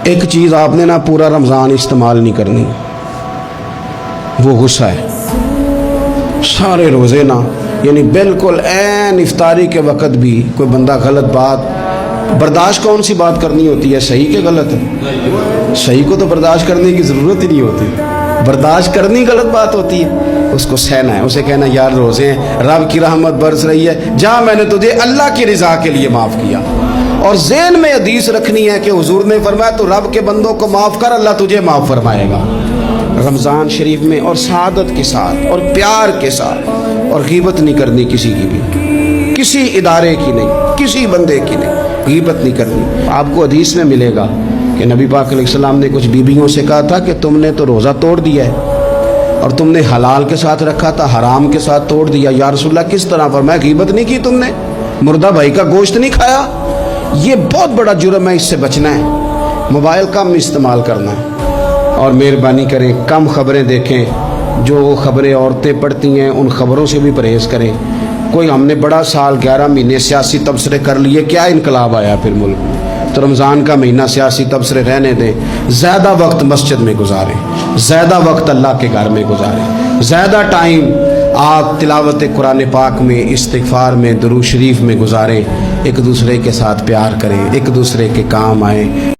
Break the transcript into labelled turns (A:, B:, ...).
A: ایک چیز آپ نے نا پورا رمضان استعمال نہیں کرنی، وہ غصہ ہے۔ سارے روزے نا یعنی بالکل عین افطاری کے وقت بھی کوئی بندہ غلط بات برداشت، کون سی بات کرنی ہوتی ہے، صحیح کہ غلط ہے؟ صحیح کو تو برداشت کرنے کی ضرورت ہی نہیں ہوتی، برداشت کرنی غلط بات ہوتی ہے، اس کو سہنا ہے، اسے کہنا یار روزے ہیں، رب کی رحمت برس رہی ہے، جہاں میں نے تجھے اللہ کی رضا کے لیے معاف کیا۔ اور ذہن میں حدیث رکھنی ہے کہ حضور نے فرمایا تو رب کے بندوں کو معاف کر، اللہ تجھے معاف فرمائے گا۔ رمضان شریف میں اور سعادت کے ساتھ اور پیار کے ساتھ، اور غیبت نہیں کرنی کسی کی بھی، کسی ادارے کی نہیں، کسی بندے کی نہیں، غیبت نہیں کرنی۔ آپ کو حدیث میں ملے گا کہ نبی پاک علیہ السلام نے کچھ بیویوں سے کہا تھا کہ تم نے تو روزہ توڑ دیا ہے اور تم نے حلال کے ساتھ رکھا تھا، حرام کے ساتھ توڑ دیا۔ یا رسول اللہ کس طرح؟ فرمایا غیبت نہیں کی تم نے، مردہ بھائی کا گوشت نہیں کھایا، یہ بہت بڑا جرم ہے، اس سے بچنا ہے۔ موبائل کم استعمال کرنا ہے اور مہربانی کریں کم خبریں دیکھیں، جو خبریں عورتیں پڑھتی ہیں ان خبروں سے بھی پرہیز کریں۔ کوئی ہم نے بڑا سال 11 مہینے سیاسی تبصرے کر لیے، کیا انقلاب آیا پھر ملک میں؟ تو رمضان کا مہینہ سیاسی تبصرے رہنے دیں، زیادہ وقت مسجد میں گزاریں، زیادہ وقت اللہ کے گھر میں گزاریں، زیادہ ٹائم آپ تلاوت قرآن پاک میں، استغفار میں، درود شریف میں گزاریں، ایک دوسرے کے ساتھ پیار کریں، ایک دوسرے کے کام آئیں۔